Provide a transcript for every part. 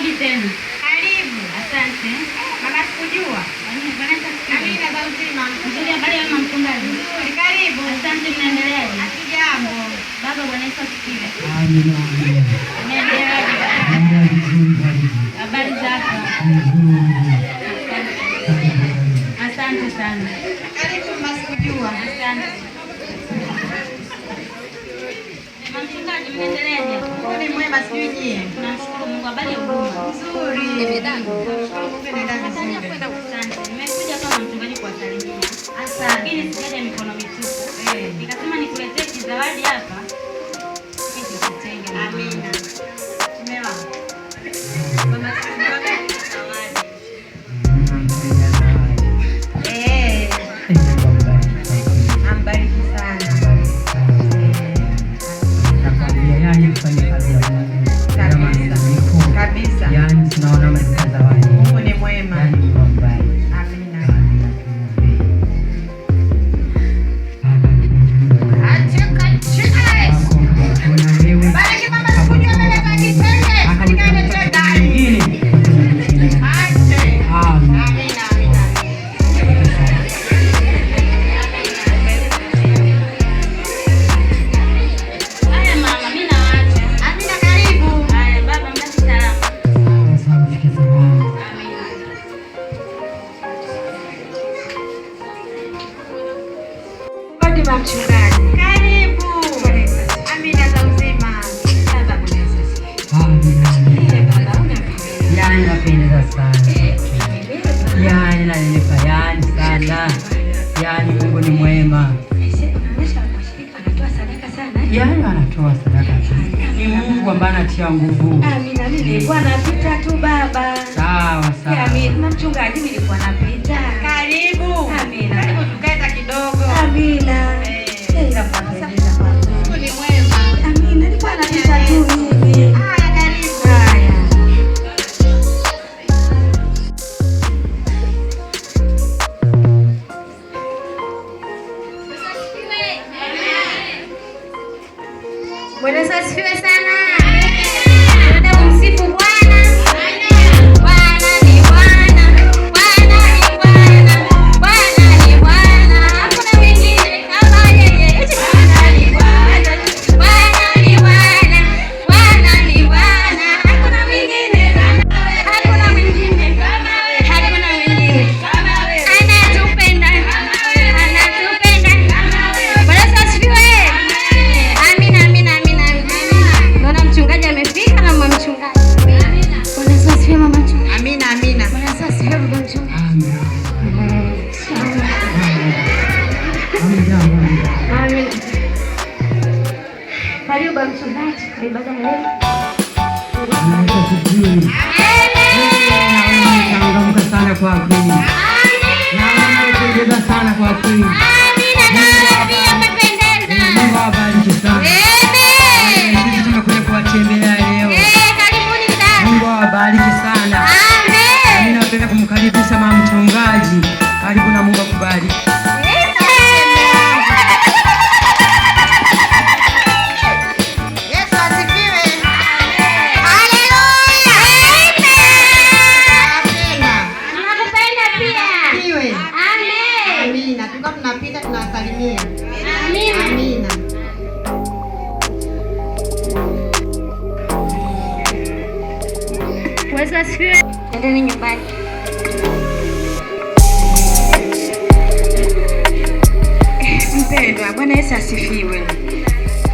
Narudi tena. Karibu. Asante. Mama sikujua. Amina za uzima. Nzuri, habari ya mama mchungaji? Nzuri, karibu. Asante, mnaendeleaje? Hatujambo. Baba, Bwana Yesu asifiwe. Amina. Mnaendeleaje? Habari zako? Asante sana. Karibu mama sikujua. Asante. Mama mchungaji, mnaendeleaje? Ni mwema sijui nyie. Tunamshukuru Mungu. Habari ya huduma? Nzuri. Asante. Nimekuja kama mchungaji kuwasalimia. Lakini sijaja mikono mitupu. Nikasema nikuletee kizawadi hapa. Hicho kitenge. Amina. Tumewa. Mama sikujua zawadi. Ambariki sana. Kabisa. Yaani tunaona mleta zawadi. Mungu ni mwema. Yaani mwabariki. Amina. Bariki mama sikujua ameleta kitenge. Nikaletea gari. Amina, amina. Haya mama, mimi nawaacha. Amina, karibu. Haya baba, mbaki salama. Kodi wa mchungaji. Karibu. Amina za uzima. Baba Bwana Yaani napendeza sana. Yaani nalilipa yaani sana. Yaani Mungu ni mwema. Yaani anatoa sadaka tu. Ni Mungu ambaye anatia nguvu. Amina, mimi nilikuwa napita tu baba. Sawa sawa. Amina, mchungaji mimi nilikuwa napita. karibu. Amina. Karibu tukae kidogo. Amina. Mungu ni mwema. Amina, nilikuwa napita tu hivi. Haya, karibu. Haya. Bwana Yesu asifiwe sana. Nenda kumsifu Bwana. Bwana ni Bwana. Bwana ni Bwana. Bwana ni Bwana. Hakuna mwingine kama yeye. Bwana ni Bwana. Bwana ni Bwana. Bwana ni Bwana. Hakuna mwingine kama wewe. Hakuna mwingine kama wewe. Hakuna mwingine kama wewe. Anatupenda. Anatupenda. Bwana Yesu asifiwe. Amina, amina, amina. Naona mchungaji amefika na mama mchungaji. Bwana Yesu asifiwe mama mchungaji. Amina, amina. Bwana Yesu asifiwe baba mchungaji. Amina. Amina. Karibu baba mchungaji. Ibada ya leo. Changamka sana kwa kweli. Napendeza sana kwa kweli. Mungu awabariki sana. Sisi tumekuja kuwatembelea leo. Mungu awabariki sana. Mimi napenda kumkaribisha mama mchungaji. Karibu na Mungu akubariki. Yesu asifiwe. Haleluya. Amina. Nakupenda pia. Asifiwe. Amen. Amina. Tulikuwa tunapita tunawasalimia. Amina. Amina. Yesu asifiwe. Endeni nyumbani. Mpendwa, Bwana Yesu asifiwe.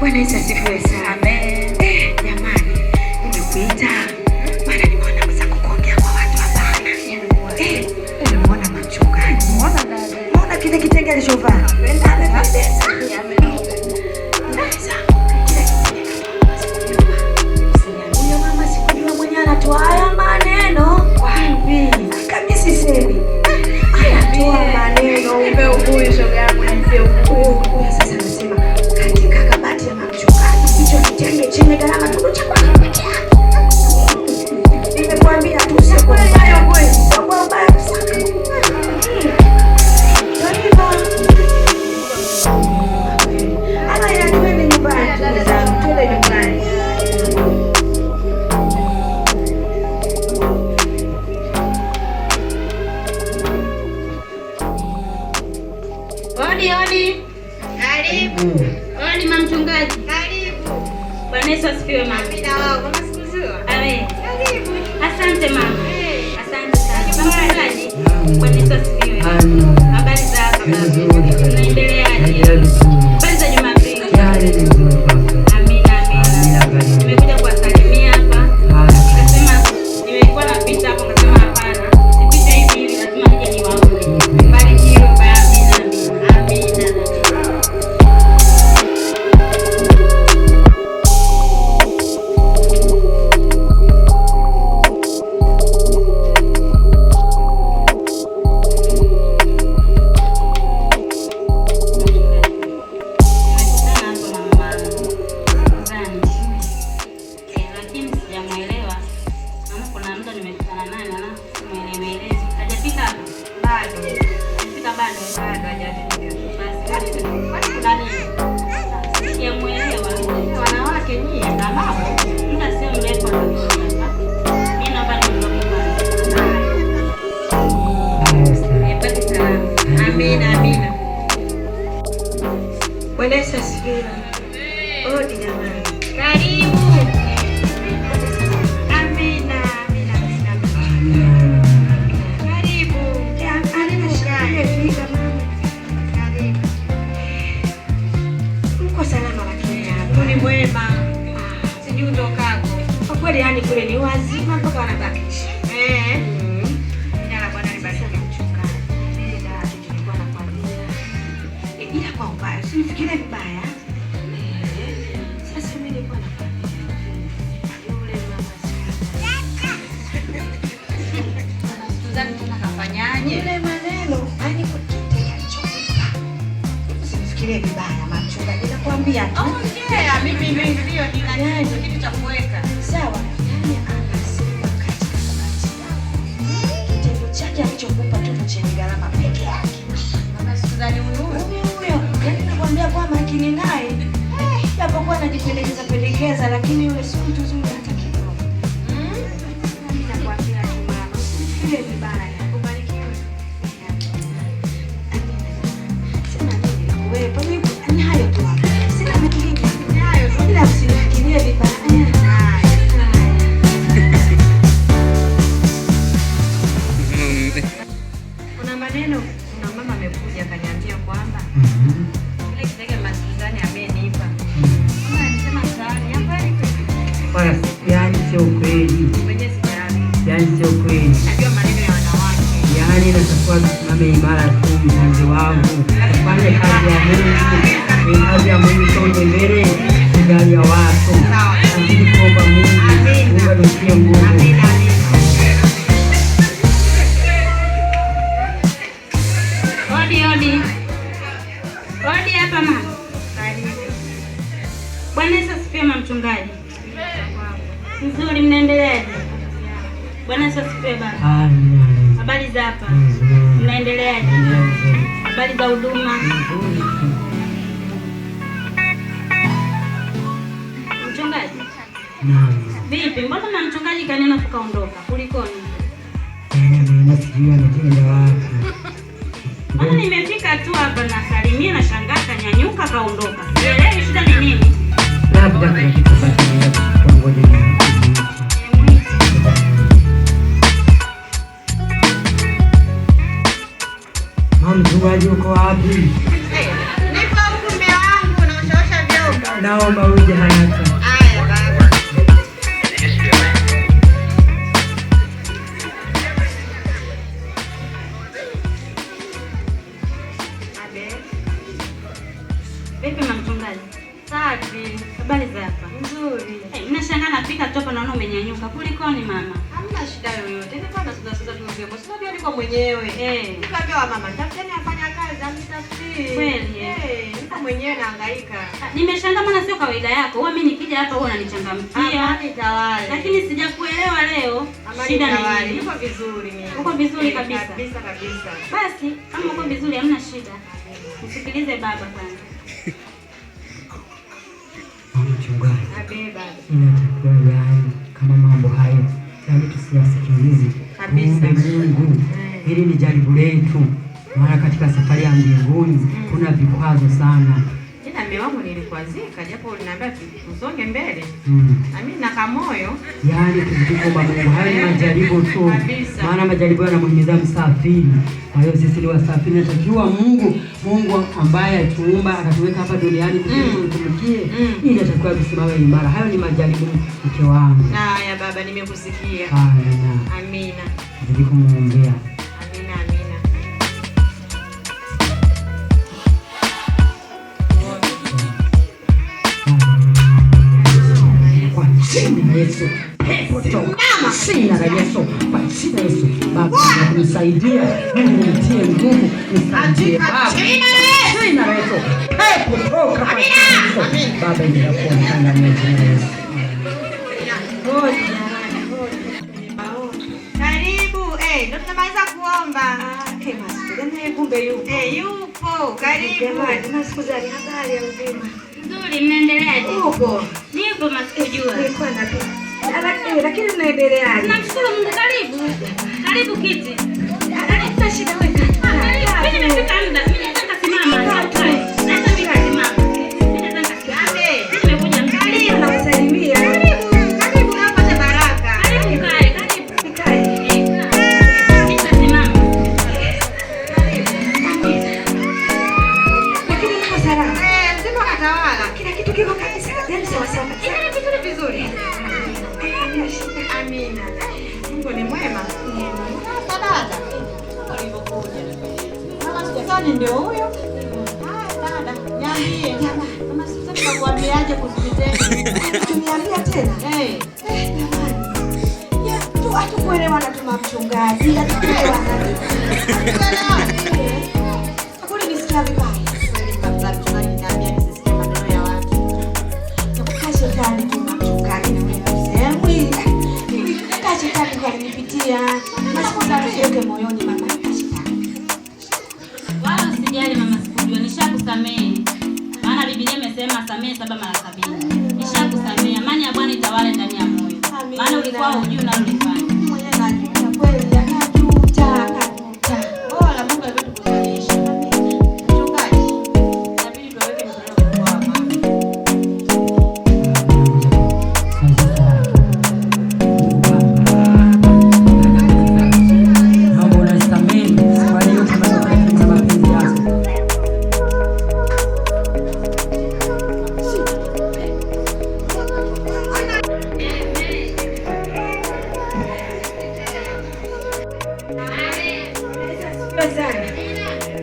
Bwana Yesu asifiwe sana. Amen. Jamani, nimekuita. Maana nimeona mza kuongea kwa watu hapana. Nimeona mchungaji. Mbona kile kitenge alichovaa? Amependeza. Huyo mama sikujua mwenye anatoa haya maneno. Wapi? Kama sisemi. Anatoa maneno. Nipe huyu shoga yangu nipe huyu. Sasa nasema katika kabati ya mchungaji hicho kitenge chenye gharama tu cha kwake. Nimekwambia tu sio kwa mbaya kweli. Sio kwa mbaya sana. Ana ya twende nyumbani. Twende nyumbani. Bwana Yesu asifiwe mama. Amina wao, mama sikuzua. Amen. Karibu. Asante mama. Asante sana. Mchungaji. Bwana Yesu asifiwe. Amen. Habari zako baba? Nzuri. Unaendeleaje? Naendelea vizuri. Habari za Jumapili? Yale ni nzuri baba. Amina, amina. Amina. Nimekuja kuwasalimia hapa. Nikasema nimekuwa napita hapo nikasema hapana. Nipite hivi hivi lazima nije niwaone. Barikiwe kwa amina. Amina. Bwana Yesu asifiwe. Odi jamani. Karibu. Amina. Karibu. Alifika mama. Karibu. Mko salama lakini hapa. Ni mwema. Sijui utokako. Kwa kweli yani kule ni wazima mpaka wanabaki. Jina Bwana libarikiwe mchungaji. Tulikuwa nakwambia. Ila kwa ubaya, usinifikirie vibaya. Sasa mimi nilikuwa nakwambia. Yule mama Suzani tunakafanyaje? yule maneno yani kutetea choka. Usinifikirie vibaya mchungaji. Nakwambia tu. Ongea, mimi ndio nina kitu cha kuweka. Sawa. Yani anasema katika kamati yako. Kitendo chake alichokupa tu chenye gharama peke yake. Mama Suzani Huyo yani nakwambia kwa makini naye. Japokuwa anajipendekeza lakini yule si mtu mzuri hata kidogo. Mimi nakwambia tu mama. Usinifikirie vibaya. Ubarikiwe. Sina nini wewe. Mimi ni hayo tu hapa. Sina vitu vingi. Ni hayo tu. Ila usinifikirie vibaya. Kuna maneno, kuna mama amekuja akaniambia kwamba ile kitege Masuzani amenipa. Mama alisema saani hapa hivi. Yani sio kweli. Mwenye sijali. Yani sio kweli. Najua maneno ya wanawake. Yani natakuwa kusimame imara tu mpenzi wangu. Fanye kazi ya Mungu. Ni kazi ya Mungu songe mbele. Gari ya watu. Lakini kuomba Mungu. Mungu atutie nguvu. Odi hapa mama. Bwana Yesu asifiwe mama mchungaji. Nzuri, mnaendeleaje? Bwana Yesu asifiwe baba. Amina. Habari za hapa? Mnaendeleaje? Habari za huduma? Mchungaji? Naam. Vipi? Mbona mama mchungaji kanena tukaondoka? Kulikoni? Nasikia nitenda wapi? Mbona nimefika tu hapa na salimia na shangaa kanyanyuka kaondoka. Sielewi shida ni nini? Labda kuna kitu basi kwa ngoja ni. Mama mchungaji uko wapi? Nipo huku mume wangu naoshaosha vyombo. Naomba uje haraka. Haya baba. Vipi mama mchungaji? Safi. Habari za hapa? Nzuri. Ninashangaa napika tu hapa naona umenyanyuka. Kulikoni mama? Hamna shida yoyote. Nilikuwa nasuza vyombo. Sio niko mwenyewe. Nikaambia mama, tafuteni afanya kazi, amtafutie. Kweli, Niko mwenyewe nahangaika. Nimeshangaa maana sio kawaida yako. Wewe mimi nikija hapa wewe unanichangamkia. Amani tawali. Lakini sijakuelewa leo. Shida ni nini? Niko vizuri mimi. Uko vizuri kabisa. Kabisa. Basi kama uko vizuri hamna shida. Msikilize baba kwanza. Mchungaji. Abeba. Inatakiwa yani kama mambo hayo yani tusiyasikilize. Kabisa. Mungu. Hili ni jaribu letu. Maana katika safari ya mbinguni kuna vikwazo sana. Ila mume wangu nilikwazika, japo uliniambia tusonge mbele. Na mimi na kamoyo. Yaani tukuomba Mungu, hayo ni majaribu tu. Maana majaribu yanamhimiza msafiri. Kwa hiyo sisi ni wasafiri, natakiwa Mungu ambaye atuumba akatuweka hapa duniani kumtumikie, ili atakuwa tusimame imara. Hayo ni majaribu mke wangu. Haya baba, nimekusikia. Amina. Ndio kumuombea. Amina, amina. Kwa jina la Yesu. Pepo toka. Jina la Yesu. Kwa jina la Yesu. Baba, nisaidie. Mungu nitie nguvu. Nisaidie Baba. Jina la Yesu. Pepo toka kwa jina la Yesu. Baba, ninakuomba ndani ya jina la Yesu. Karibu. Ndio tunamaliza kuomba. Kumbe yupo. Yupo. Karibu. Nasikuzani habari ya uzima. Nzuri, mnaendeleaje? Upo. Nipo masikujua. Nilikuwa na tu. Lakini mnaendeleaje? Namshukuru Mungu, karibu. Karibu kiti. Hakuna shida wewe. Mimi nimefika muda. Mimi nataka simama. Nataka simama. Mimi nataka simama. Nimekuja karibu. Nawasalimia. Karibu napata baraka. Karibu kae, karibu. Kae. Nitasimama. Lakini niko salama. Mzima katawala. Kila kitu kiko kabisa. Yaani sawa sawa. Vizuri. Amina. Mungu ni mwema. Dada. Walivyokuja. Mama Suzani ndio huyo. Dada, niambie. Mama Suzani kakuambiaje kusikizeni? Tuniambia tena. Tu hatukuelewana tu mchungaji. Hakuna nisikia vibaya. Kabla mchungaji niambia nisisikie maneno ya watu. Nakukaa shetani tu mchungaji na wewe sehemu. Kaa shetani kwa kunipitia. Nasikuza niweke moyoni mama shetani. Wala usijali mama, sikujua, nishakusamehe. Maana Biblia imesema samehe 7 mara 70. Nishakusamehe. Amani ya Bwana itawale ndani ya moyo. Maana ulikuwa hujui na ulifanya. Mwenye najua kweli akajuta. Bora Mungu ametukutanisha. Mchungaji. Inabidi tuweke mkono kwa mama.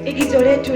Igizo letu